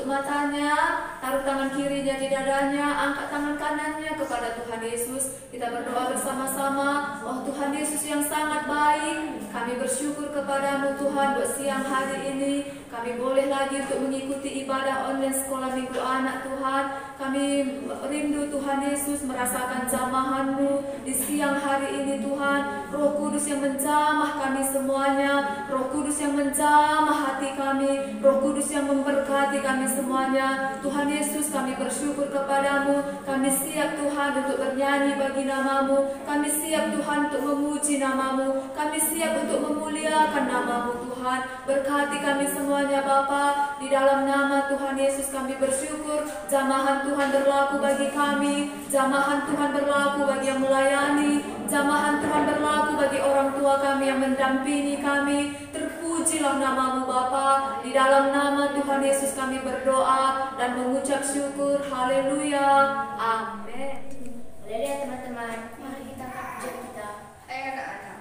matanya, taruh tangan kirinya di dadanya, angkat tangan kanannya kepada Tuhan Yesus. Kita berdoa bersama-sama. Oh Tuhan Yesus yang sangat baik, kami bersyukur kepadamu Tuhan buat siang hari ini. Kami boleh lagi untuk mengikuti ibadah online sekolah minggu anak Tuhan. Kami rindu Tuhan Yesus merasakan jamahan-Mu di siang hari ini Tuhan. Roh Kudus yang menjamah kami semuanya, Roh Kudus yang menjamah hati kami, Roh Kudus yang memberkati kami semuanya. Tuhan Yesus, kami bersyukur kepadamu. Kami siap Tuhan untuk bernyanyi bagi nama-Mu. Kami siap Tuhan untuk memuji nama-Mu. Kami siap untuk memuliakan nama-Mu Tuhan. Berkati kami semuanya Bapa. Di dalam nama Tuhan Yesus kami bersyukur. Jamahan Tuhan berlaku bagi kami. Jamahan Tuhan berlaku bagi yang melayani. Jamahan Tuhan berlaku bagi orang tua kami yang mendampingi kami. Terpujilah nama-Mu Bapa. Di dalam nama Tuhan Yesus kami berdoa dan mengucap syukur. Haleluya. Amin. Boleh ya teman-teman, mari kita puja kita. Ayo anak-anak.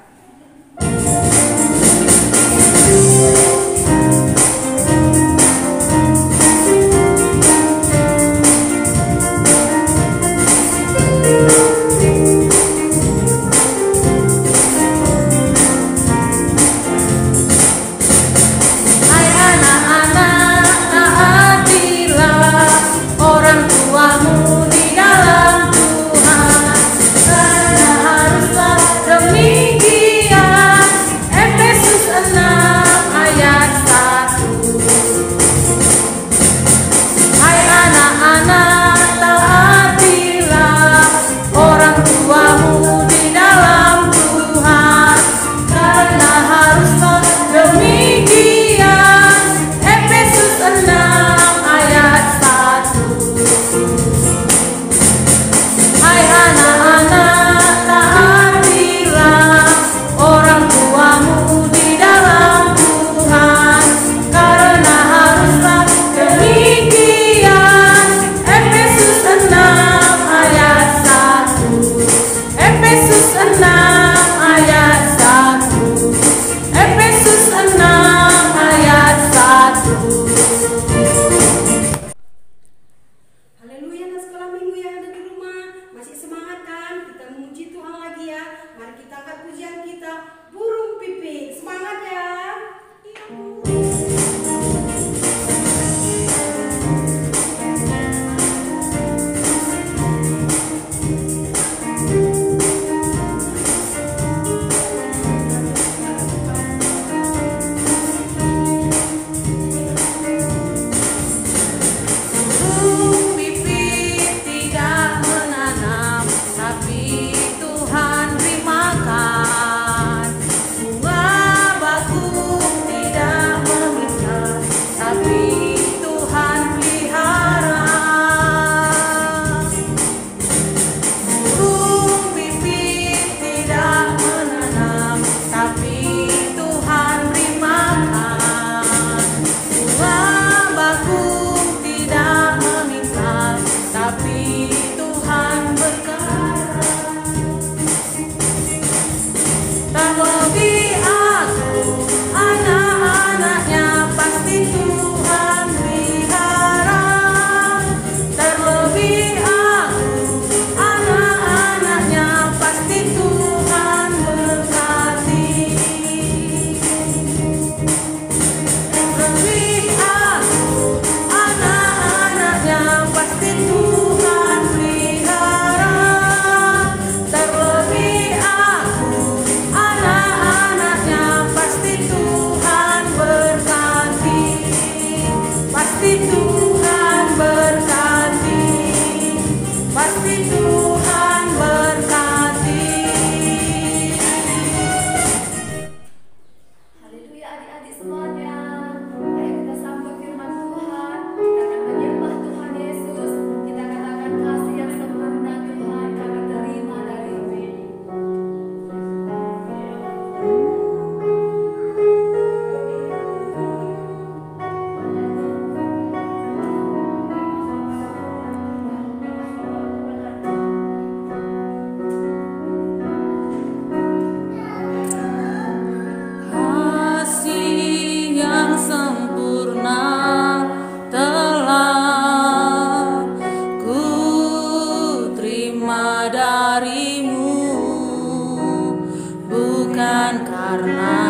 karena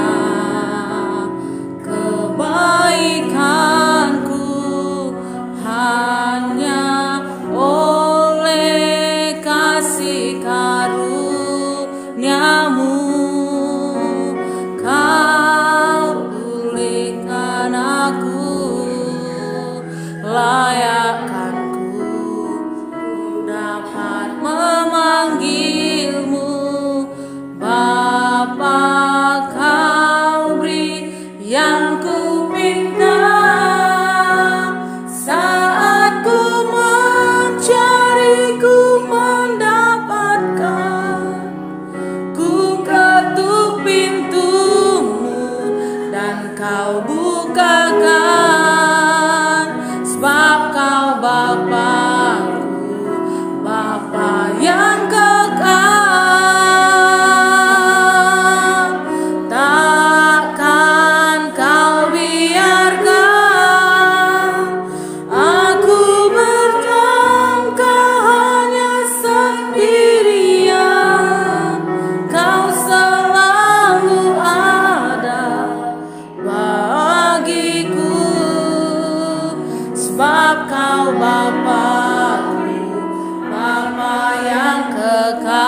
kebaikanku, hanya oleh kasih karuniamu kau pulihkan aku. Layakkanku dapat memanggilmu Bapa, kau beri yang ku pinta. Saat ku mencari, ku mendapatkan. Ku ketuk pintumu dan kau bukakan. Sebab kau Bapakku, Bapa yang kekal. Takkan kau biarkan aku bertengkar hanya sendirian. Kau selalu ada bagiku. Sebab kau Bapakku, Bapa yang kekal.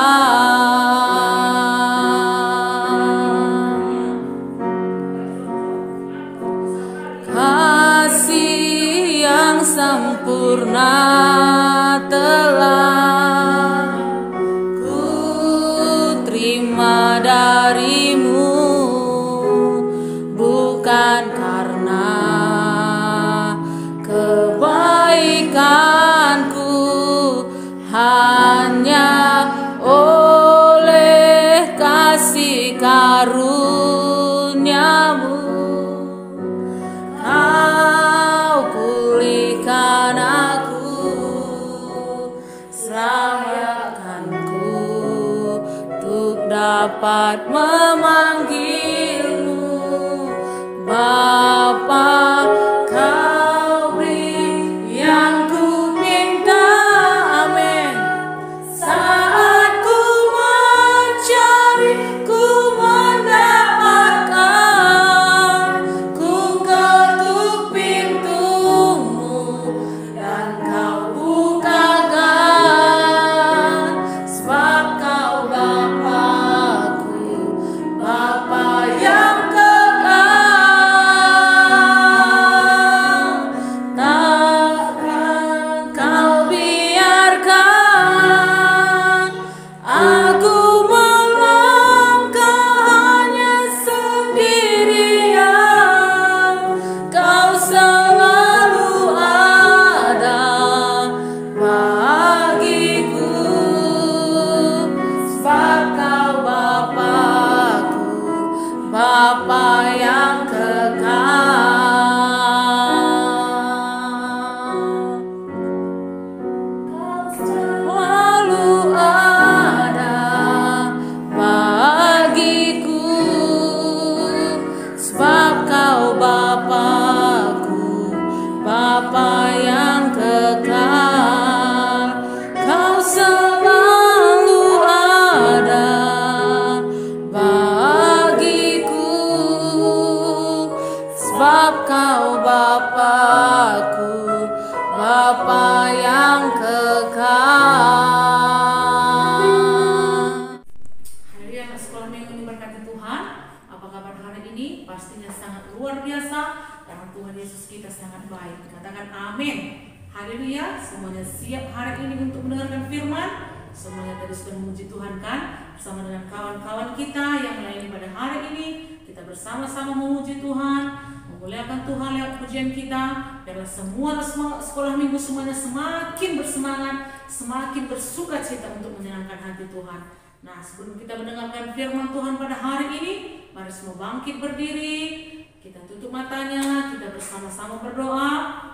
Kasih yang sempurna telah ku terima darimu, bukan karena kebaikanku, hanya oleh kasih karuniamu kau pulihkan aku. Selamatkanku untuk dapat memanggilmu Bapa, kau beri yang ku minta. Amin. Saat ku mencari, ku mendapatkan. Ku ketuk pintumu dan kau bukakan. Sebab kau Bapakku, Bapa yang kekal. Takkan kau biarkan aku melangkah hanya sendirian. Kau selalu ada bagiku. Sebab kau Bapakku, Bapa yang kekal. Selalu ada bagiku. Sebab kau Bapakku, Bapa yang kekal. Kau selalu ada bagiku. Sebab kau Bapakku, Bapa yang kekal. Haleluya, anak sekolah minggu ini berkati Tuhan. Apa kabar hari ini? Pastinya sangat luar biasa karena Tuhan Yesus kita sangat baik. Katakan amin. Haleluya, semuanya siap hari ini untuk mendengarkan firman. Semuanya tadi sudah memuji Tuhan kan? Bersama dengan kawan-kawan kita yang lain pada hari ini, kita bersama-sama memuji Tuhan, memuliakan Tuhan lewat pujian kita. Biarlah semua sekolah minggu semuanya semakin bersemangat, semakin bersuka cita untuk menyenangkan hati Tuhan. Nah, sebelum kita mendengarkan firman Tuhan pada hari ini, mari semua bangkit berdiri, kita tutup matanya, kita bersama-sama berdoa.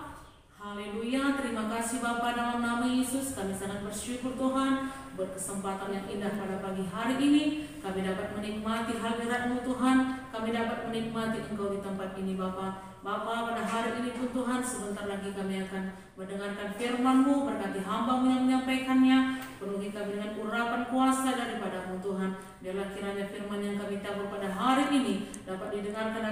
Haleluya, terima kasih Bapa, dalam nama Yesus kami sangat bersyukur Tuhan buat kesempatan yang indah pada pagi hari ini. Kami dapat menikmati hadirat-Mu Tuhan, kami dapat menikmati Engkau di tempat ini Bapa. Bapa, pada hari ini pun Tuhan, sebentar lagi kami akan mendengarkan firman-Mu, berkati hamba-Mu yang menyampaikannya, penuhi kami dengan urapan kuasa daripada-Mu Tuhan. Biarlah kiranya firman yang kami ditabur pada hari ini dapat didengarkan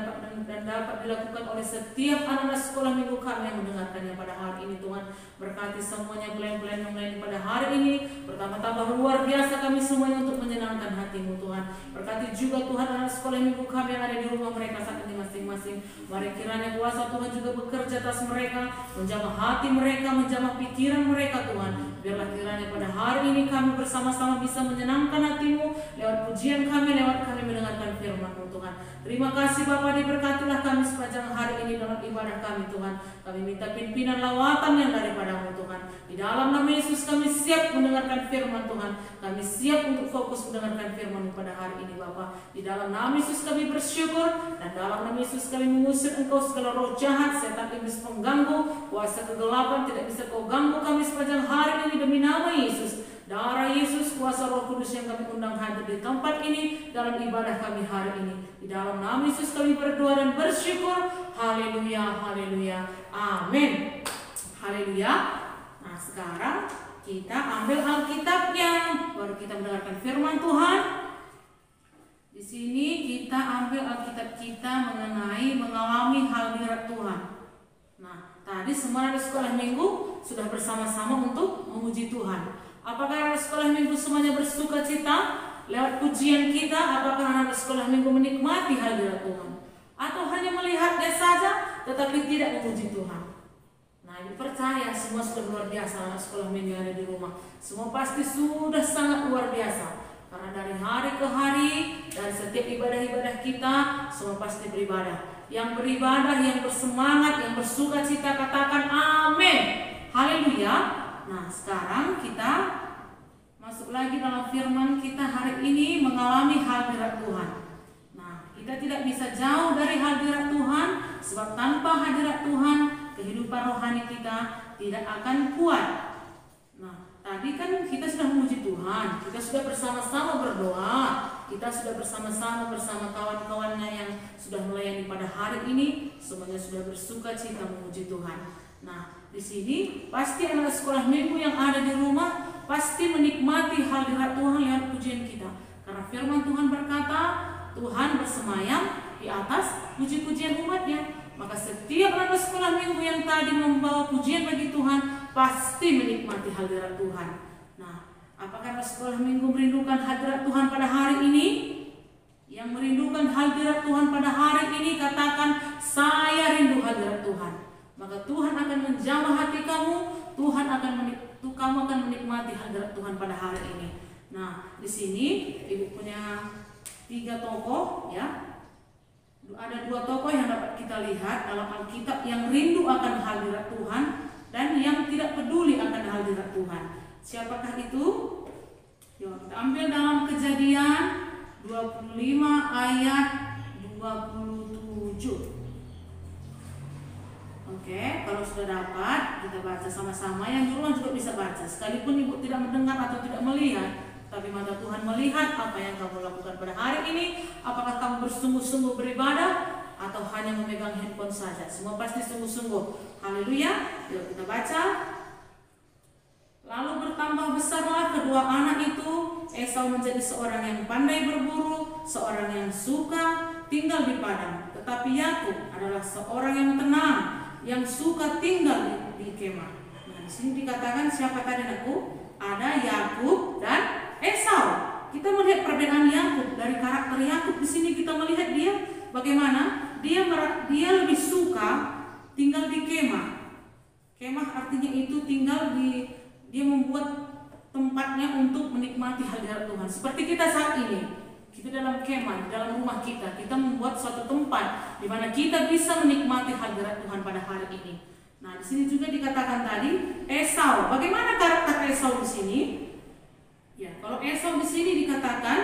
dan dapat dilakukan oleh setiap anak-anak sekolah minggu kami yang mendengarkannya pada hari ini. Tuhan, berkati semuanya plan-plan yang lain pada hari ini. Pertama-tama luar biasa kami semuanya untuk menyenangkan hati-Mu Tuhan. Berkati juga Tuhan anak sekolah minggu kami yang ada di rumah mereka saat ini masing-masing. Mari kiranya kuasa Tuhan juga bekerja atas mereka, menjamah hati mereka, menjamah pikiran mereka Tuhan. Biarlah kiranya pada hari ini kami bersama-sama bisa menyenangkan hati-Mu lewat pujian kami, lewat kami mendengarkan firman-Mu Tuhan. Terima kasih Bapa, diberkatilah kami sepanjang hari ini dalam ibadah kami Tuhan. Kami minta pimpinan lawatan yang daripada-Mu Tuhan. Di dalam nama Yesus kami siap mendengarkan firman Tuhan. Kami siap untuk fokus mendengarkan firman-Mu pada hari ini Bapa. Di dalam nama Yesus kami bersyukur, dan dalam nama Yesus kami mengusir Engkau segala roh jahat, setan iblis pengganggu, kuasa kegelapan tidak bisa Kau ganggu kami sepanjang hari ini demi nama Yesus. Darah Yesus, kuasa Roh Kudus yang kami undang hadir di tempat ini dalam ibadah kami hari ini. Di dalam nama Yesus kami berdoa dan bersyukur. Haleluya, haleluya, amin. Haleluya. Nah, sekarang kita ambil Alkitabnya, baru kita mendengarkan firman Tuhan. Di sini kita ambil Alkitab kita mengenai mengalami hadirat Tuhan. Nah, tadi semua anak sekolah minggu sudah bersama-sama untuk memuji Tuhan. Apakah anak sekolah minggu semuanya bersuka cita lewat pujian kita? Apakah anak sekolah minggu menikmati hadirat Tuhan? Atau hanya melihatnya saja tetapi tidak memuji Tuhan? Nah, ibu percaya semua sudah luar biasa anak sekolah minggu yang ada di rumah. Semua pasti sudah sangat luar biasa. Karena dari hari ke hari, dari setiap ibadah-ibadah kita, semua pasti beribadah. Yang beribadah, yang bersemangat, yang bersuka cita, katakan amin. Haleluya. Nah, sekarang kita masuk lagi dalam firman kita hari ini, mengalami hadirat Tuhan. Nah, kita tidak bisa jauh dari hadirat Tuhan, sebab tanpa hadirat Tuhan, kehidupan rohani kita tidak akan kuat. Nah, tadi kan kita sudah memuji Tuhan, kita sudah bersama-sama berdoa, kita sudah bersama-sama bersama kawan-kawannya yang sudah melayani pada hari ini, semuanya sudah bersuka cita memuji Tuhan. Nah, di sini pasti anak sekolah minggu yang ada di rumah pasti menikmati hadirat Tuhan lewat pujian kita. Karena firman Tuhan berkata, Tuhan bersemayam di atas puji-pujian umatnya. Maka setiap anak sekolah minggu yang tadi membawa pujian bagi Tuhan pasti menikmati hadirat Tuhan. Nah, apakah anak sekolah minggu merindukan hadirat Tuhan pada hari ini? Yang merindukan hadirat Tuhan pada hari ini katakan, saya rindu hadirat Tuhan. Maka Tuhan akan menjamah hati kamu, kamu akan menikmati hadirat Tuhan pada hari ini. Nah, di sini ibu punya 3 tokoh ya. Ada 2 tokoh yang dapat kita lihat dalam Alkitab yang rindu akan hadirat Tuhan dan yang tidak peduli akan hadirat Tuhan. Siapakah itu? Yuk, kita ambil dalam Kejadian 25 ayat 27. Oke, kalau sudah dapat, kita baca sama-sama. Yang di rumah juga bisa baca. Sekalipun ibu tidak mendengar atau tidak melihat, tapi mata Tuhan melihat apa yang kamu lakukan pada hari ini. Apakah kamu bersungguh-sungguh beribadah atau hanya memegang handphone saja? Semua pasti sungguh-sungguh. Haleluya. Yuk kita baca. Lalu bertambah besarlah kedua anak itu. Esau menjadi seorang yang pandai berburu, seorang yang suka tinggal di padang. Tetapi Yakub adalah seorang yang tenang, yang suka tinggal di kemah. Nah, di sini dikatakan siapa tadi anakku? Ada Yakub dan Esau. Kita melihat perbedaan Yakub. Dari karakter Yakub di sini kita melihat dia bagaimana dia lebih suka tinggal di kemah. Kemah artinya itu tinggal dia membuat tempatnya untuk menikmati hadirat Tuhan. Seperti kita saat ini. Kita dalam kemah, dalam rumah kita membuat suatu tempat di mana kita bisa menikmati hadirat Tuhan pada hari ini. Nah, di sini juga dikatakan tadi Esau. Bagaimana karakter Esau di sini? Ya, kalau Esau di sini dikatakan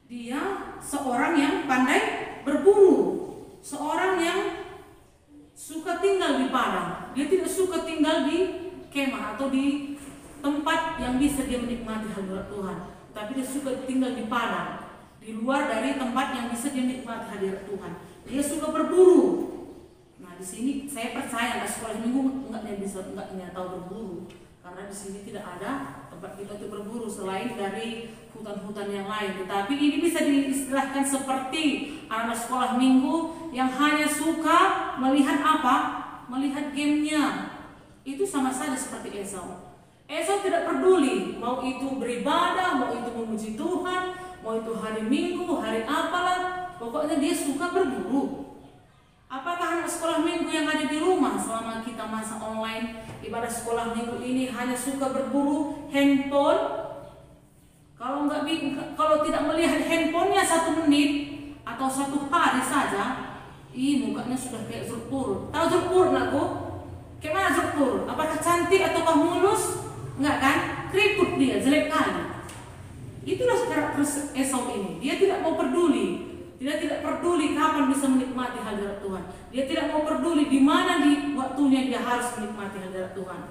dia seorang yang pandai berburu, seorang yang suka tinggal di padang. Dia tidak suka tinggal di kemah atau di tempat yang bisa dia menikmati hadirat Tuhan, tapi dia suka tinggal di padang, di luar dari tempat yang bisa dia nikmati hadirat Tuhan. Dia suka berburu. Nah, di sini saya percaya anak sekolah minggu enggaknya tahu berburu. karena di sini tidak ada tempat kita untuk berburu selain dari hutan-hutan yang lain. Tetapi ini bisa diistilahkan seperti anak sekolah minggu yang hanya suka melihat apa? Melihat gamenya. Itu sama saja seperti Esau. Esau tidak peduli mau itu beribadah, mau itu memuji Tuhan, mau itu hari Minggu, hari apalah, pokoknya dia suka berburu. Apakah anak sekolah minggu yang ada di rumah selama kita masa online ibadah sekolah minggu ini hanya suka berburu handphone? Kalau tidak melihat handphonenya 1 menit atau 1 hari saja, mukanya sudah kayak Zulpur. Tahu Zulpur nakku? Kayak mana Zulpur? Apakah cantik ataukah mulus? Enggak kan? Keriput dia, jelek kali. Itulah karakter Esau ini. Dia tidak mau peduli. Dia tidak peduli kapan bisa menikmati hadirat Tuhan. Dia tidak mau peduli di mana di waktunya dia harus menikmati hadirat Tuhan.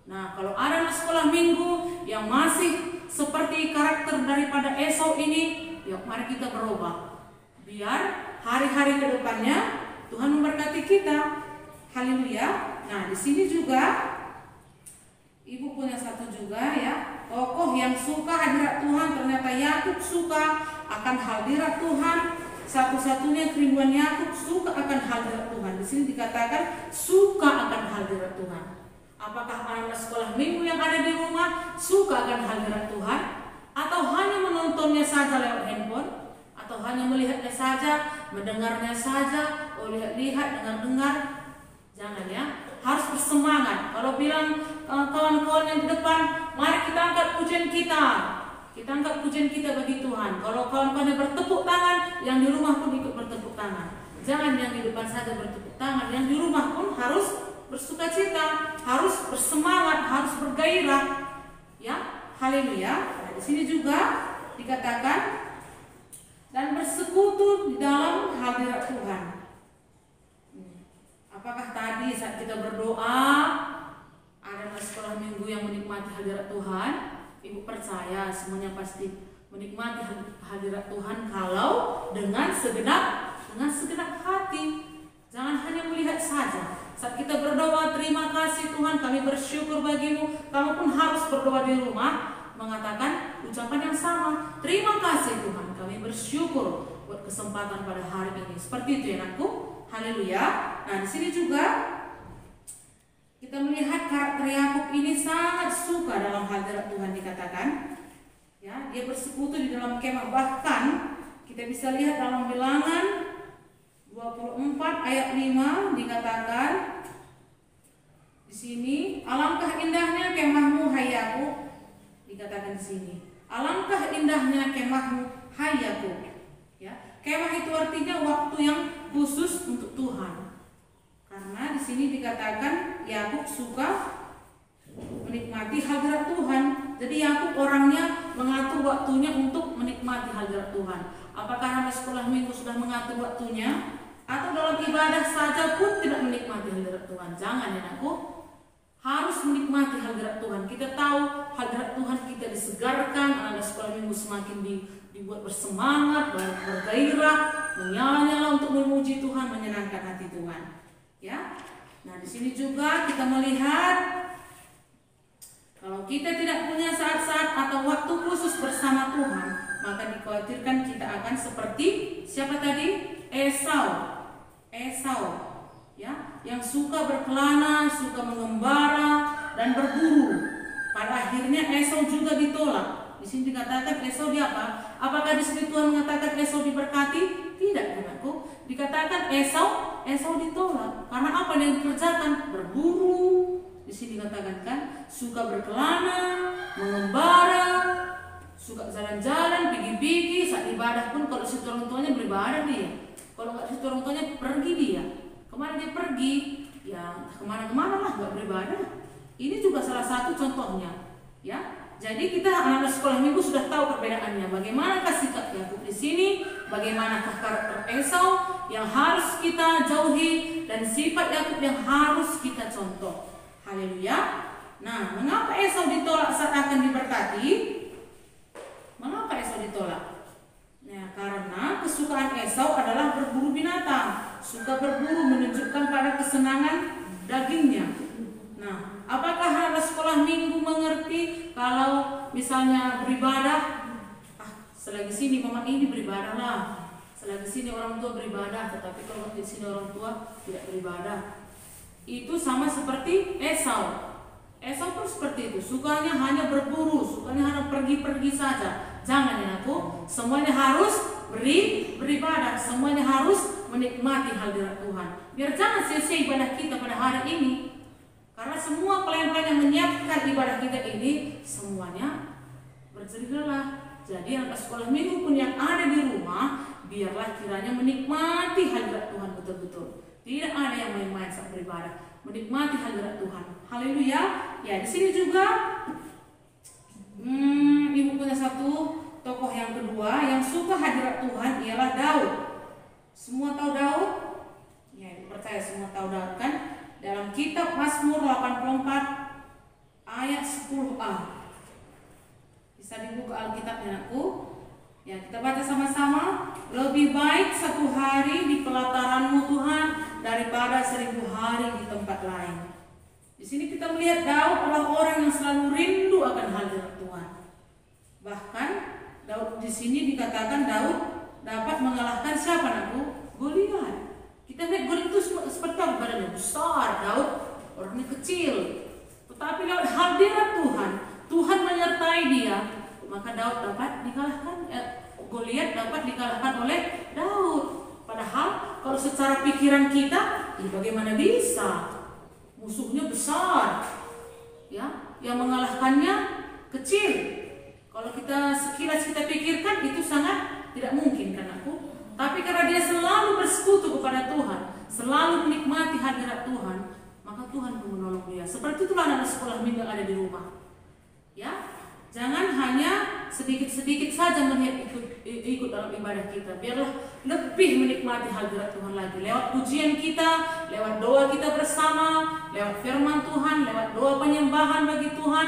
Nah, kalau ada anak sekolah minggu yang masih seperti karakter daripada Esau ini, yuk mari kita berubah. Biar hari-hari ke depannya Tuhan memberkati kita. Haleluya. Nah, di sini juga Ibu punya satu juga ya, tokoh yang suka hadirat Tuhan. Ternyata Yakub suka akan hadirat Tuhan. Satu-satunya kerinduan Yakub suka akan hadirat Tuhan. Di sini dikatakan suka akan hadirat Tuhan. Apakah anak sekolah minggu yang ada di rumah suka akan hadirat Tuhan, atau hanya menontonnya saja lewat handphone, atau hanya melihatnya saja, mendengarnya saja, lihat-lihat, dengar-dengar? Jangan ya. Harus bersemangat. Kalau bilang kawan-kawan yang di depan, mari kita angkat pujian kita. Kita angkat pujian kita bagi Tuhan. Kalau kawan-kawan yang bertepuk tangan, yang di rumah pun ikut bertepuk tangan. Jangan yang di depan saja bertepuk tangan, yang di rumah pun harus bersukacita, harus bersemangat, harus bergairah. Ya, haleluya. Nah, di sini juga dikatakan dan bersekutu di dalam hadirat Tuhan. Apakah tadi saat kita berdoa ada sekolah minggu yang menikmati hadirat Tuhan? Ibu percaya semuanya pasti menikmati hadirat Tuhan kalau dengan segenap hati. Jangan hanya melihat saja. Saat kita berdoa, terima kasih Tuhan, kami bersyukur bagimu. Kamu pun harus berdoa di rumah mengatakan ucapan yang sama. Terima kasih Tuhan, kami bersyukur buat kesempatan pada hari ini. Seperti itu ya anakku. Haleluya. Nah, di sini juga kita melihat karakter Yakub ini sangat suka dalam hadirat Tuhan dikatakan. Ya, dia bersekutu di dalam kemah. Bahkan kita bisa lihat dalam Bilangan 24 ayat 5 dikatakan di sini, alangkah indahnya kemahmu hai Yakub. Dikatakan di sini, alangkah indahnya kemahmu hai Yakub. Ya, kemah itu artinya waktu yang khusus untuk Tuhan. Karena di sini dikatakan Yakub suka menikmati hadirat Tuhan. Jadi Yakub orangnya mengatur waktunya untuk menikmati hadirat Tuhan. Apakah anak sekolah minggu sudah mengatur waktunya, atau dalam ibadah saja pun tidak menikmati hadirat Tuhan? Jangan ya anakku. Harus menikmati hadirat Tuhan. Kita tahu hadirat Tuhan kita disegarkan. Anak sekolah minggu semakin dibuat bersemangat, bergairah, menyala-nyala untuk memuji Tuhan, menyenangkan hati Tuhan. Ya. Nah, di sini juga kita melihat kalau kita tidak punya saat-saat atau waktu khusus bersama Tuhan, maka dikhawatirkan kita akan seperti siapa tadi? Esau. Ya, yang suka berkelana, suka mengembara dan berburu. Pada akhirnya Esau juga ditolak. Di sini dikatakan Esau dia apa? Apakah di sini Tuhan mengatakan Esau diberkati? Tidak, anakku. Dikatakan Esau ditolak. Karena apa yang dikerjakan? Berburu. Di sini dikatakan kan, suka berkelana, mengembara, suka jalan-jalan, pergi-pergi. Saat ibadah pun kalau si orang tuanya beribadah dia. Kalau nggak si orang tuanya pergi dia. Kemana dia pergi? Ya kemana-kemana lah, nggak beribadah. Ini juga salah satu contohnya. Ya. Jadi kita anak sekolah minggu sudah tahu perbedaannya. Bagaimanakah sikap Yakub di sini? Bagaimanakah karakter Esau yang harus kita jauhi dan sifat Yakub yang harus kita contoh. Haleluya. Nah, mengapa Esau ditolak saat akan diberkati? Mengapa Esau ditolak? Nah, karena kesukaan Esau adalah berburu binatang. Suka berburu menunjukkan pada kesenangan dagingnya. Nah, apakah anak sekolah minggu mengerti kalau misalnya beribadah? Selagi sini mama ini beribadah lah, selagi sini orang tua beribadah, tetapi kalau di sini orang tua tidak beribadah. Itu sama seperti Esau. Esau pun seperti itu, sukanya hanya berburu, sukanya hanya pergi-pergi saja. Jangan ya aku, semuanya harus beribadah, semuanya harus menikmati hadirat Tuhan. Biar jangan sia-sia ibadah kita pada hari ini. Karena semua pelayan-pelayan yang menyiapkan ibadah kita ini semuanya berjerilah. Jadi anak sekolah minggu pun yang ada di rumah, biarlah kiranya menikmati hadirat Tuhan betul-betul. Tidak ada yang main-main saat beribadah, menikmati hadirat Tuhan. Haleluya. Ya, di sini juga ibu punya satu tokoh yang kedua yang suka hadirat Tuhan, ialah Daud. Semua tahu Daud? Ya, percaya semua tahu Daud kan? Dalam kitab Mazmur 84 ayat 10a. Bisa dibuka Alkitabnya aku. Ya, kita baca sama-sama. Lebih baik 1 hari di pelataran-Mu Tuhan daripada 1000 hari di tempat lain. Di sini kita melihat Daud adalah orang yang selalu rindu akan hadirat Tuhan. Bahkan Daud di sini dikatakan Daud dapat mengalahkan siapa aku? Goliat. Kita lihat Goliat itu seperti apa, badannya besar, Daud orangnya kecil. Tetapi lewat hadirat Tuhan, Tuhan menyertai dia, maka Daud dapat dikalahkan. Goliat dapat dikalahkan oleh Daud. Padahal kalau secara pikiran kita, bagaimana bisa? Musuhnya besar, ya, yang mengalahkannya kecil. Kalau kita sekilas kita pikirkan itu sangat tidak mungkin kan aku. Tapi karena dia selalu bersekutu kepada Tuhan, selalu menikmati hadirat Tuhan, maka Tuhan pun menolong dia. Seperti itulah anak sekolah minggu yang ada di rumah. Ya, jangan hanya sedikit-sedikit saja melihat ikut dalam ibadah kita. Biarlah lebih menikmati hadirat Tuhan lagi. Lewat pujian kita, lewat doa kita bersama, lewat firman Tuhan, lewat doa penyembahan bagi Tuhan.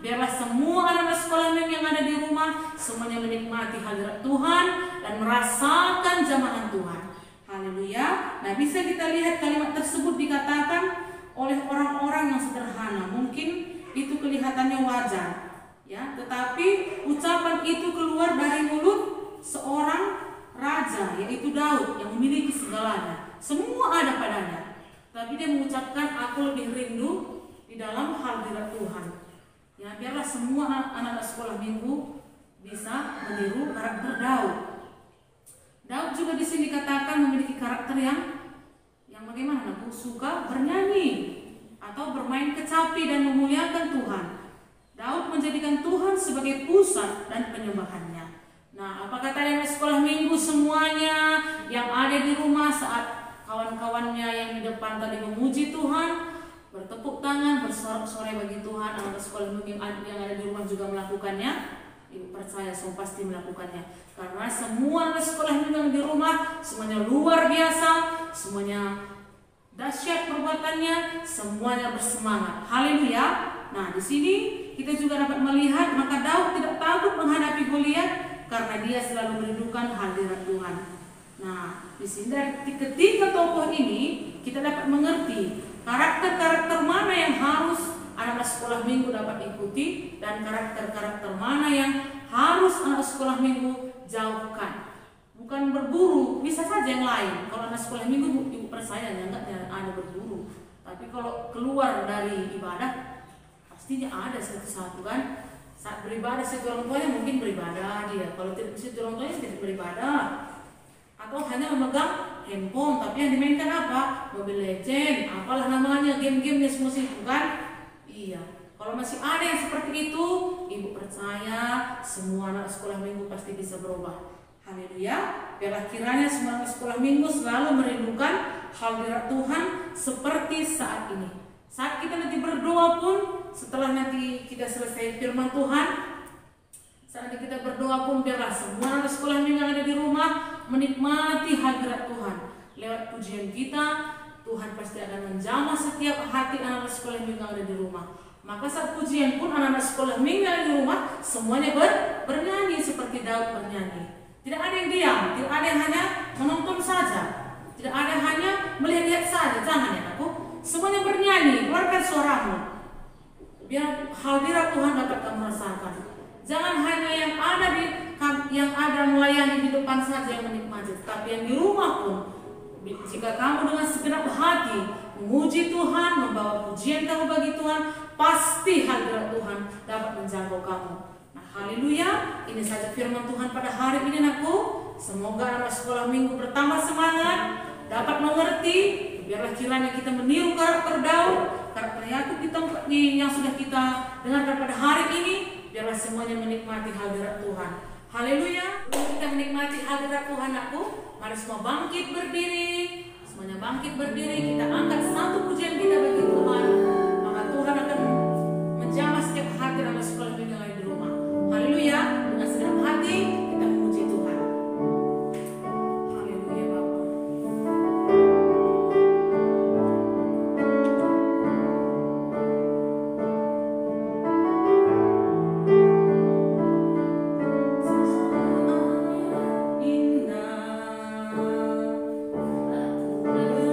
Biarlah semua anak-anak sekolah minggu yang ada di rumah semuanya menikmati hadirat Tuhan dan merasakan jamahan Tuhan. Haleluya. Nah, bisa kita lihat kalimat tersebut dikatakan oleh orang-orang yang sederhana. Mungkin itu kelihatannya wajar, ya, tetapi ucapan itu keluar dari mulut seorang raja, yaitu Daud, yang memiliki segalanya. Semua ada padanya, tapi dia mengucapkan, aku lebih rindu di dalam hadirat Tuhan. Ya, biarlah semua anak-anak sekolah minggu bisa meniru karakter Daud. Daud juga di sini dikatakan memiliki karakter yang bagaimana? Aku suka bernyanyi atau bermain kecapi dan memuliakan Tuhan. Daud menjadikan Tuhan sebagai pusat dan penyembahannya. Nah, apa kata anak sekolah minggu semuanya yang ada di rumah saat kawan-kawannya yang di depan tadi memuji Tuhan, bertepuk tangan, bersorak-sorai bagi Tuhan, anak sekolah minggu yang ada di rumah juga melakukannya? Ibu percaya semua pasti melakukannya. Karena semua anak sekolah minggu yang di rumah semuanya luar biasa, semuanya dahsyat perbuatannya, semuanya bersemangat. Haleluya. Nah, di sini kita juga dapat melihat maka Daud tidak takut menghadapi Goliat karena dia selalu merindukan hadirat Tuhan. Nah, di sini dari ketiga tokoh ini kita dapat mengerti karakter-karakter mana yang harus anak sekolah minggu dapat ikuti dan karakter-karakter mana yang harus anak sekolah minggu jauhkan. Bukan berburu, bisa saja yang lain. Kalau anak sekolah minggu ibu percaya enggak ada berburu. Tapi kalau keluar dari ibadah pastinya ada satu-satu kan. Saat beribadah si orang tuanya mungkin beribadah dia. Kalau tidak si orang tuanya tidak beribadah. Atau hanya memegang handphone, tapi yang dimainkan apa? Mobile Legend, apalah namanya, game-game semua itu kan? Iya. Kalau masih ada yang seperti itu, ibu percaya semua anak sekolah minggu pasti bisa berubah. Haleluya. Biarlah kiranya semua anak sekolah minggu selalu merindukan hadirat Tuhan seperti saat ini. Saat kita nanti berdoa pun, setelah nanti kita selesai firman Tuhan, saat kita berdoa pun biarlah semua anak sekolah minggu yang ada di rumah menikmati hadirat Tuhan. Lewat pujian kita, Tuhan pasti akan menjamah setiap hati anak sekolah minggu yang ada di rumah. Maka saat pujian pun anak sekolah minggu yang ada di rumah semuanya bernyanyi seperti Daud bernyanyi. Tidak ada yang diam, tidak ada yang hanya menonton saja, tidak ada yang hanya melihat-lihat saja. Jangan ya aku, semuanya bernyanyi, keluarkan suaramu. Biar hadirat Tuhan dapat kamu rasakan. Jangan hanya yang ada melayani di depan saja yang menikmati, tapi yang di rumah pun. Jika kamu dengan segenap hati memuji Tuhan, membawa pujian kamu bagi Tuhan, pasti hadirat Tuhan dapat menjangkau kamu. Nah, haleluya. Ini saja firman Tuhan pada hari ini, anakku. Semoga anak sekolah minggu bertambah semangat, dapat mengerti. Biarlah kiranya kita meniru karakter Daud, karakter Yakub yang sudah kita dengarkan pada hari ini. Biarlah semuanya menikmati hadirat Tuhan. Haleluya. Untuk kita menikmati hadirat Tuhan, aku, mari semua bangkit berdiri. Semuanya bangkit berdiri. Kita angkat satu pujian kita bagi Tuhan. Maka Tuhan akan menjamah setiap hati dalam sekolah minggu yang ada di rumah. Haleluya. Dengan segenap hati kita memuji Tuhan. Haleluya Bapa.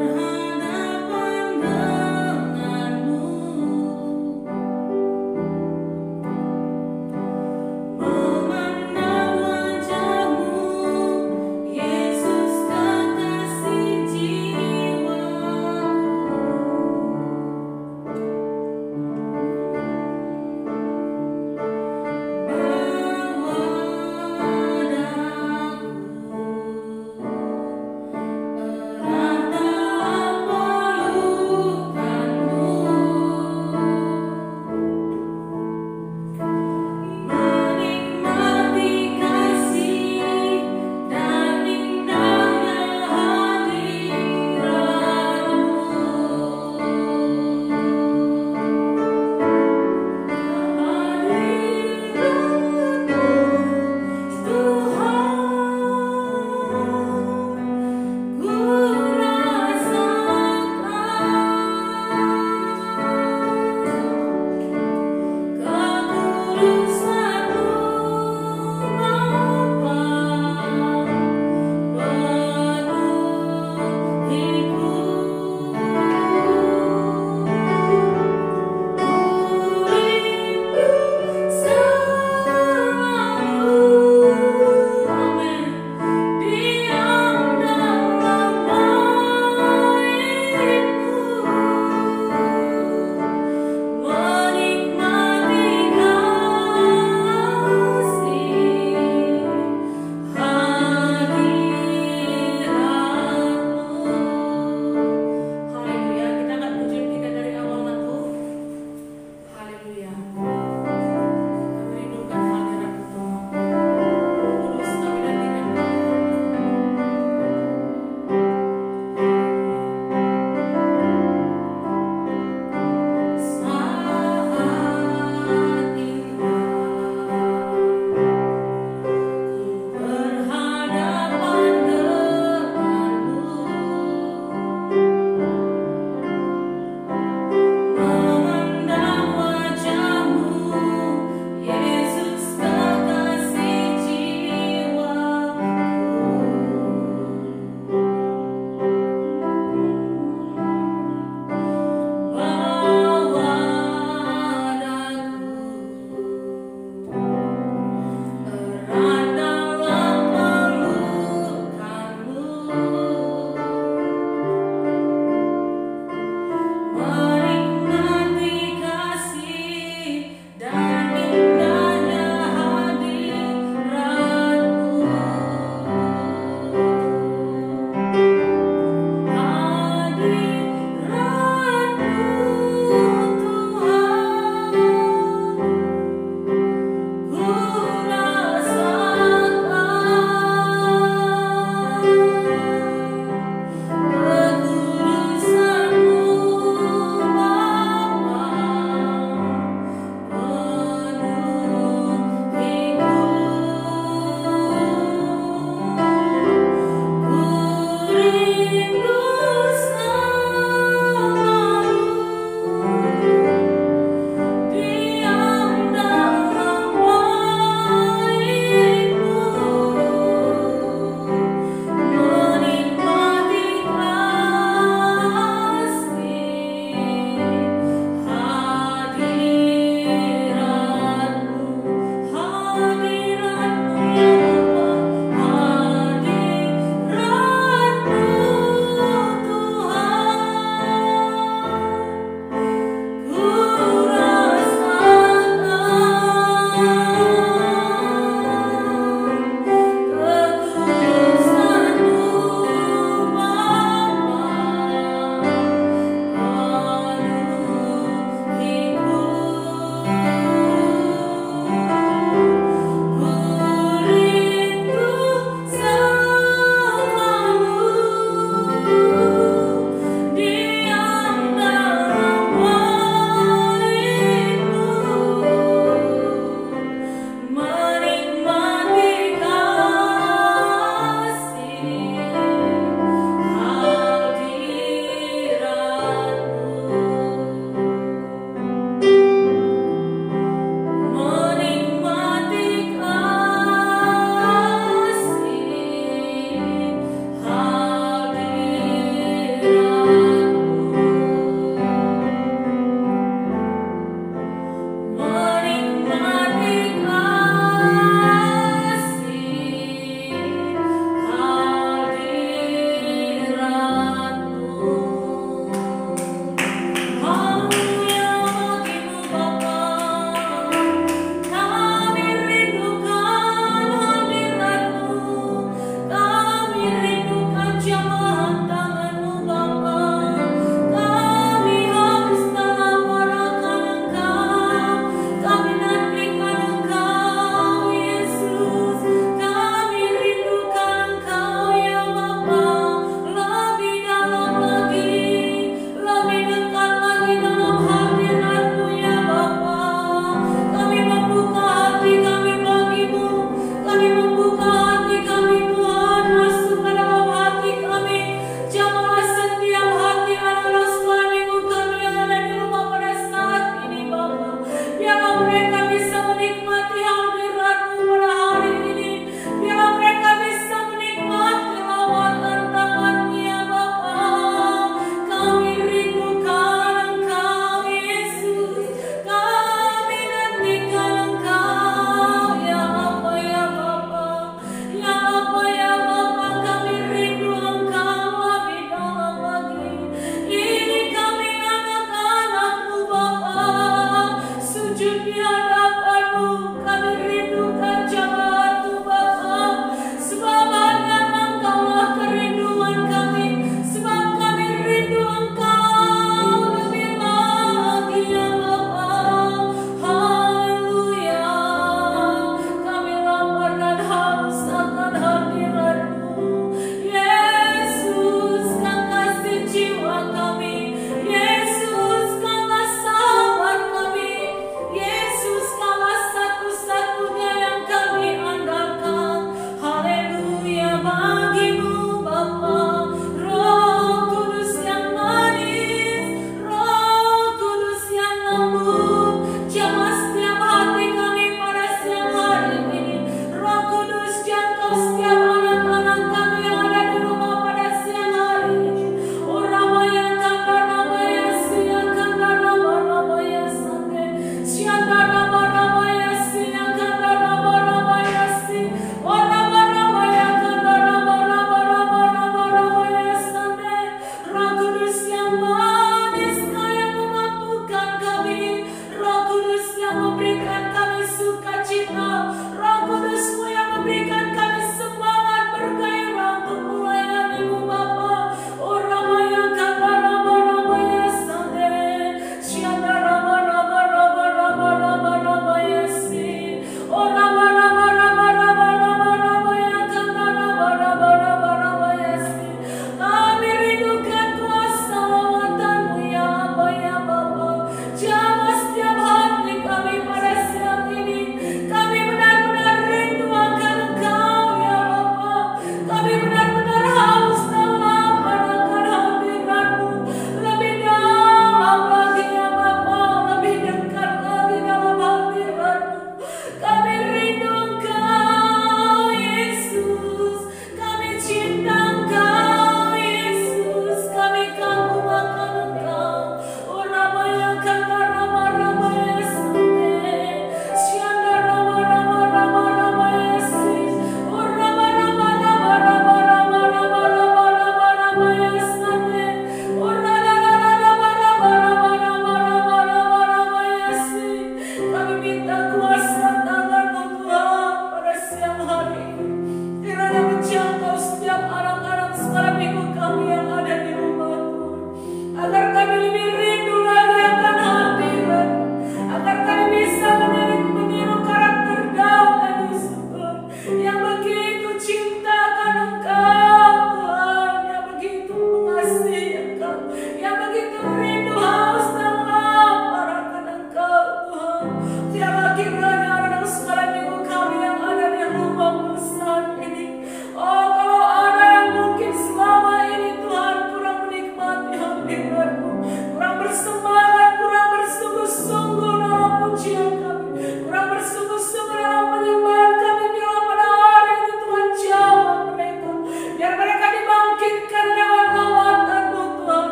berhadapan denganmu.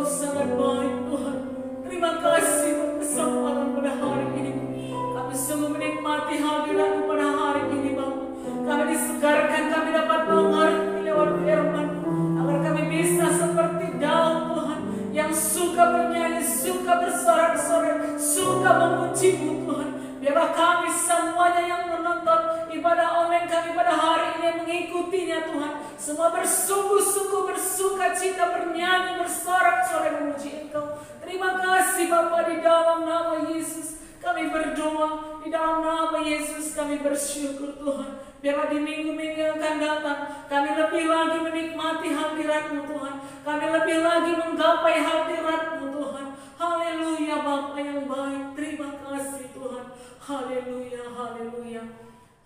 Engkau sangat baik Tuhan. Terima kasih buat kesempatan pada hari ini. Kami sungguh menikmati hadirat-Mu pada hari ini Bapa. Kami disegarkan, kami dapat mengerti lewat firman, agar kami bisa seperti daun Tuhan, yang suka bernyanyi, suka bersorak-sorai, suka memuji-Mu Tuhan. Biarlah kami semuanya yang menonton ibadah online kami pada hari ini mengikutinya Tuhan, semua bersungguh-sungguh bersuka cita, bernyanyi, bersorak-sorai memuji Engkau. Terima kasih Bapa, di dalam nama Yesus kami berdoa, di dalam nama Yesus kami bersyukur Tuhan. Biarlah di minggu-minggu yang akan datang kami lebih lagi menikmati hadirat-Mu Tuhan, kami lebih lagi menggapai hadirat-Mu Tuhan. Haleluya Bapa yang baik, terima kasih Tuhan. Haleluya, haleluya.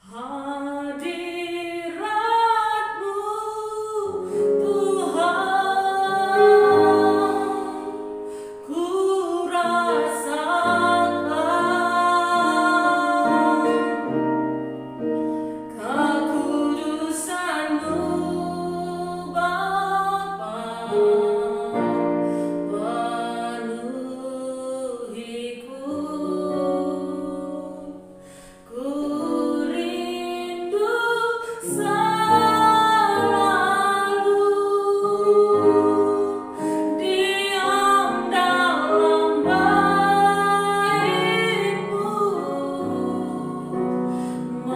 Hadirat-Mu Tuhan, ku rasakan kekudusan-Mu Bapa, penuhiku. Ku rindu selalu diam dalam bait-Mu,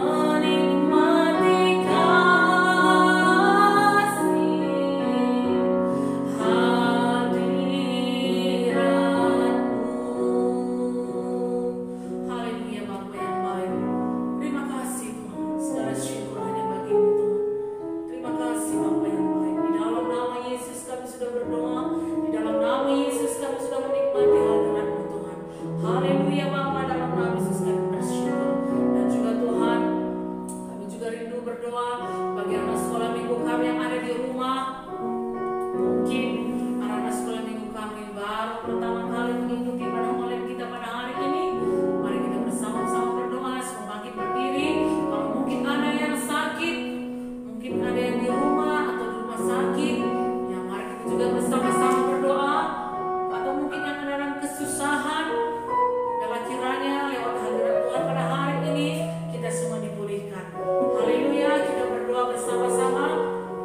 menikmati kasih hadirat-Mu. Haleluya Bapa yang baik. Terima kasih Tuhan, segala syukur hanya bagi-Mu Tuhan. Terima kasih Bapa yang baik. Di dalam nama Yesus kami sudah berdoa, di dalam nama Yesus kami sudah menikmati hadirat-Mu Tuhan. Haleluya Bapa, dalam nama Yesus kami bersyukur. Dan juga Tuhan, kami juga rindu berdoa bagi anak sekolah minggu kami yang ada di rumah. Mungkin anak-anak sekolah minggu kami baru pertama kali mengikuti ibadah online kita pada hari ini. Mari kita bersama-sama berdoa, semua bangkit berdiri. Kalau mungkin ada yang sakit, mungkin ada yang di rumah atau di rumah sakit, ya mari kita juga bersama-sama berdoa. Atau mungkin yang ada dalam kesusahan, biarlah kiranya lewat hadirat Tuhan pada hari ini kita semua dipulihkan. Haleluya, kita berdoa bersama-sama.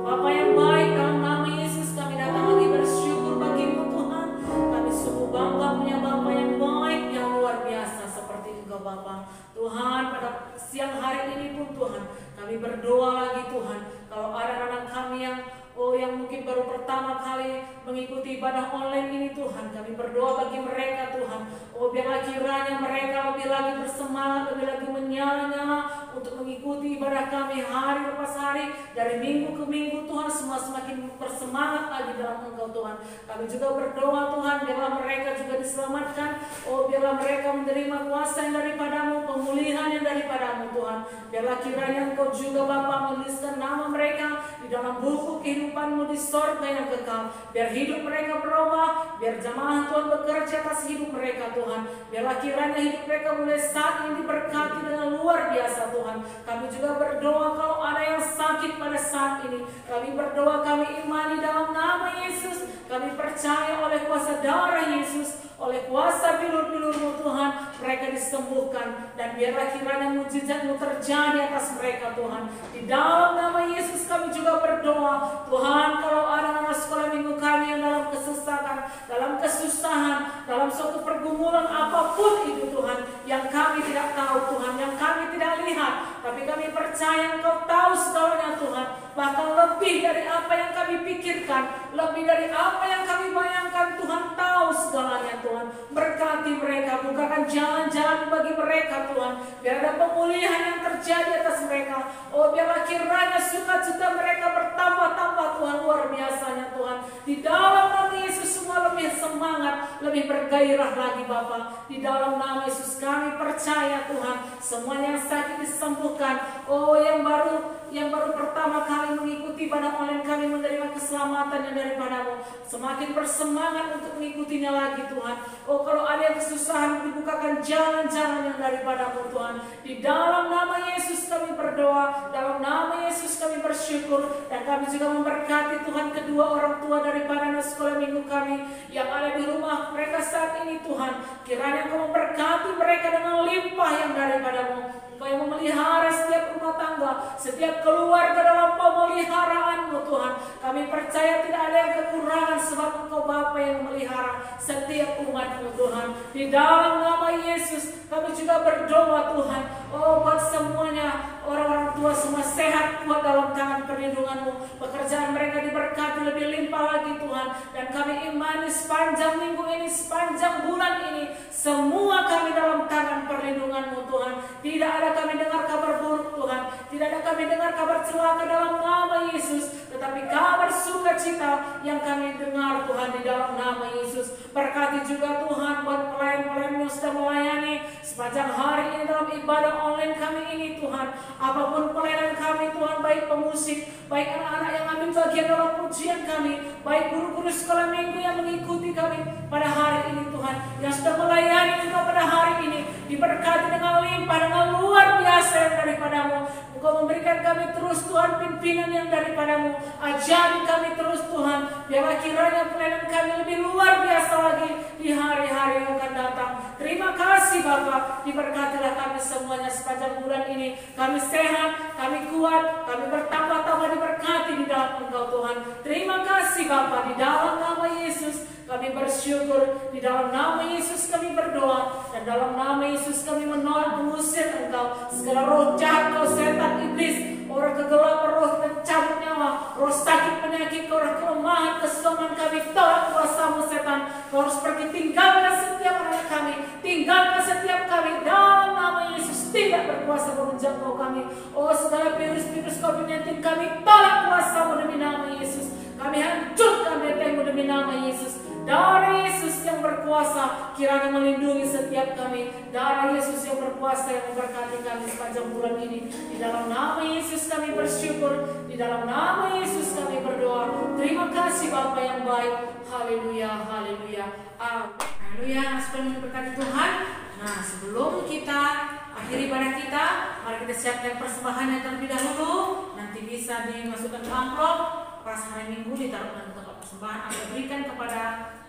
Bapa yang baik, dalam nama Yesus kami datang lagi bersyukur bagi-Mu Tuhan. Kami sungguh bangga punya Bapa yang baik, yang luar biasa seperti Engkau Bapa. Tuhan, pada siang hari ini pun Tuhan, kami berdoa lagi Tuhan. Kalau ada anak kami yang yang mungkin baru pertama kali mengikuti ibadah online ini Tuhan, kami berdoa bagi mereka Tuhan. Biarlah kiranya mereka lebih lagi bersemangat, lebih lagi menyala-nyala untuk mengikuti ibadah kami hari lepas hari, dari minggu ke minggu Tuhan, semua semakin bersemangat lagi dalam Engkau Tuhan. Kami juga berdoa Tuhan, biarlah mereka juga diselamatkan. Biarlah mereka menerima kuasa yang daripada-Mu, pemulihan yang daripada-Mu Tuhan. Biarlah kiranya Engkau juga Bapa menuliskan nama mereka di dalam buku kehidupan-Mu di sorga yang kekal. Biar hidup mereka berubah, biar jamaah Tuhan bekerja atas hidup mereka Tuhan. Biarlah kiranya hidup mereka mulai saat ini diberkati dengan luar biasa Tuhan. Kami juga berdoa kalau ada yang sakit pada saat ini, kami berdoa, kami imani dalam nama Yesus. Kami percaya oleh kuasa darah Yesus, oleh kuasa bilur-bilur-Mu Tuhan, mereka disembuhkan. Dan biarlah kiranya mujizat-Mu terjadi atas mereka Tuhan. Di dalam nama Yesus kami juga berdoa Tuhan, kalau ada anak sekolah minggu kami yang dalam kesesatan, dalam kesusahan, dalam suatu pergumulan apapun itu Tuhan, yang kami tidak tahu Tuhan, yang kami tidak lihat, tapi kami percaya Engkau tahu segalanya Tuhan. Bahkan lebih dari apa yang kami pikirkan, lebih dari apa yang kami bayangkan, Tuhan tahu segalanya Tuhan. Berkati mereka, bukakan jalan-jalan bagi mereka Tuhan. Biar ada pemulihan yang terjadi atas mereka. Biarlah kiranya sukacita mereka bertambah-tambah Tuhan, luar biasanya Tuhan. Di dalam nama Yesus semua lebih semangat, lebih lebih bergairah lagi Bapa. Di dalam nama Yesus kami percaya Tuhan, semuanya yang sakit disembuhkan. Oh, yang baru pertama kali mengikuti pada online kami menerima keselamatan yang daripada-Mu, semakin bersemangat untuk mengikutinya lagi Tuhan. Oh, kalau ada yang kesusahan, dibukakan jalan-jalan yang daripada-Mu Tuhan. Di dalam nama Yesus kami berdoa, dalam nama Yesus kami bersyukur, dan kami juga memberkati Tuhan kedua orang tua daripada anak sekolah minggu kami yang ada di rumah mereka saat ini Tuhan. Kiranya Engkau memberkati mereka dengan limpah yang daripada-Mu. Engkau yang memelihara setiap rumah tangga, setiap keluarga dalam pemeliharaan-Mu Tuhan. Kami percaya tidak ada yang kekurangan sebab Engkau Bapa yang memelihara setiap umat-Mu Tuhan. Di dalam nama Yesus kami juga berdoa Tuhan, oh buat semuanya, orang-orang tua semua sehat, kuat dalam tangan perlindungan-Mu. Pekerjaan mereka diberkati lebih limpah lagi Tuhan. Dan kami imani sepanjang minggu ini, sepanjang bulan ini, semua kami dalam tangan perlindungan-Mu Tuhan. Tidak ada kami dengar kabar buruk Tuhan, tidak ada kami dengar kabar celaka dalam nama Yesus, tetapi kabar sukacita yang kami dengar Tuhan di dalam nama Yesus. Berkati juga Tuhan buat pelayan-pelayan yang sudah melayani sepanjang hari ini dalam ibadah online kami ini Tuhan. Apapun pelayanan kami Tuhan, baik pemusik, baik anak-anak yang ambil bagian dalam pujian kami, baik guru-guru sekolah minggu yang mengikuti kami pada hari ini Tuhan, yang sudah melayani Engkau pada hari ini, diberkati dengan limpah, dengan luar biasa yang daripada-Mu. Engkau memberikan kami terus Tuhan pimpinan yang daripada-Mu. Ajari kami terus Tuhan, biarlah kiranya pelayanan kami lebih luar biasa lagi di hari-hari yang akan datang. Terima kasih Bapa, diberkatilah kami semuanya sepanjang bulan ini. Kami sehat, kami kuat, kami bertambah-tambah diberkati di dalam Engkau Tuhan. Terima kasih Bapa, di dalam nama Yesus kami bersyukur, di dalam nama Yesus kami berdoa, dan dalam nama Yesus kami menolak mengusir Engkau segala roh jahat, roh setan, iblis, orang kegelapan, roh pencabut nyawa, roh sakit penyakit, roh kelemahan, kesombongan kami tolak kuasa-Mu setan. Kau harus pergi, tinggalkan setiap anak kami, tinggalkan setiap kami dalam nama Yesus. Tidak berkuasa menjangkau kami. Oh, segala virus-virus COVID-19 kami tolak kuasa-Mu demi nama Yesus. Kami hancurkan benteng-Mu demi nama Yesus. Darah Yesus yang berkuasa kiranya melindungi setiap kami. Darah Yesus yang berkuasa yang memberkati kami sepanjang bulan ini. Di dalam nama Yesus kami bersyukur, di dalam nama Yesus kami berdoa. Terima kasih Bapa yang baik. Haleluya, haleluya, amin. Haleluya, sebelum memberkati Tuhan. Nah, sebelum kita akhiri ibadah kita, mari kita siapkan persembahannya terlebih dahulu. Nanti bisa dimasukkan ke amplop, pas hari Minggu ditaruh dalam tempat persembahan atau berikan kepada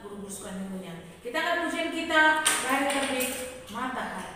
guru-guru sekolah minggunya. Kita akan pujian kita dari terbit matahari.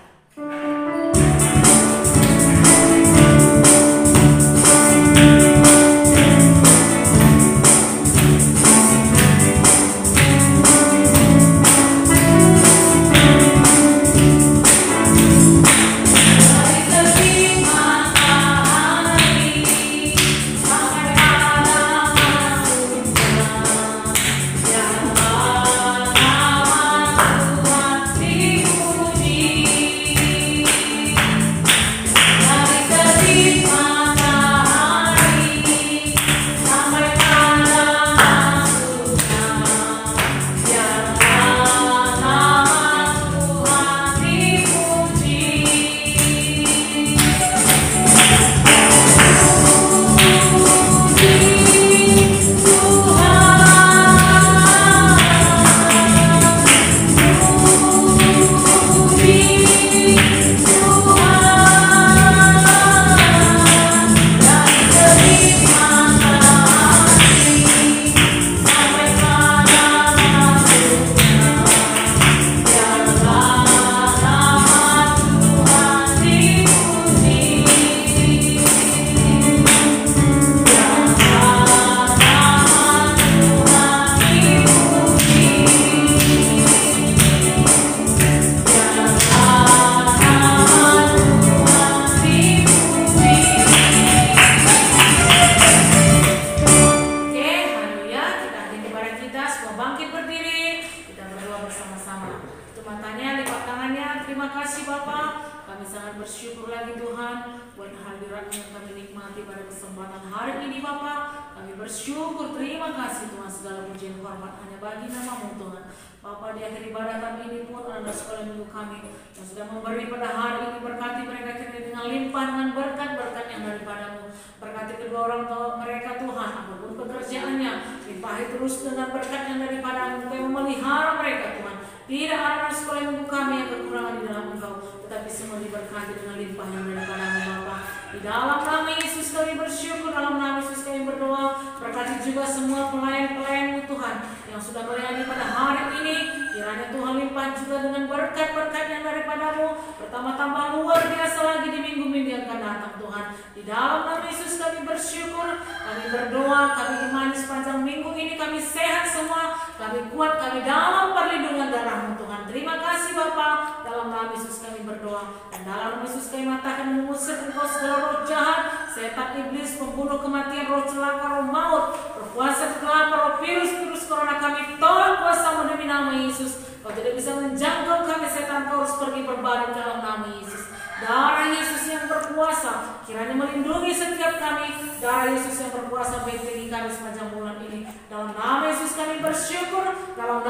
Bapa, di akhir ibadah kami ini pun anak sekolah minggu kami yang sudah memberi pada hari ini, berkati mereka kiranya dengan limpah, dengan berkat-berkat yang daripadamu. Berkati kedua orang tua mereka Tuhan, apapun pekerjaannya, limpahi terus dengan berkat yang daripadamu. Engkau memelihara mereka Tuhan. Tidak ada anak sekolah minggu kami yang kekurangan di dalam Engkau, tetapi semua diberkati dengan limpah yang daripadamu Bapa. Di dalam nama Yesus kami bersyukur, dalam nama Yesus kami berdoa. Berkati juga semua pelayan-pelayan-Mu Tuhan yang sudah melayani pada hari ini. Kiranya Tuhan limpah juga dengan berkat-berkat yang daripadamu, bertambah-tambah luar biasa lagi di minggu-minggu yang akan datang Tuhan. Di dalam nama Yesus kami bersyukur, kami berdoa, kami imani sepanjang minggu ini kami sehat semua, kami kuat, kami dalam perlindungan darah-Mu Tuhan. Terima kasih Bapa, dalam nama Yesus kami berdoa. Dan dalam nama Yesus kami matakan mengusir Engkau segala roh jahat, setan iblis, pembunuh kematian, roh celaka, roh maut, roh kuasa kegelapan, roh virus corona, kami tolak kuasa demi nama Yesus. Kau tidak bisa menjangkau kami setan, kau harus pergi berbaring dalam nama Yesus. Darah Yesus yang berkuasa kiranya melindungi setiap kami. Darah Yesus yang berkuasa bentengi kami sepanjang bulan ini. Dalam nama Yesus kami bersyukur, dalam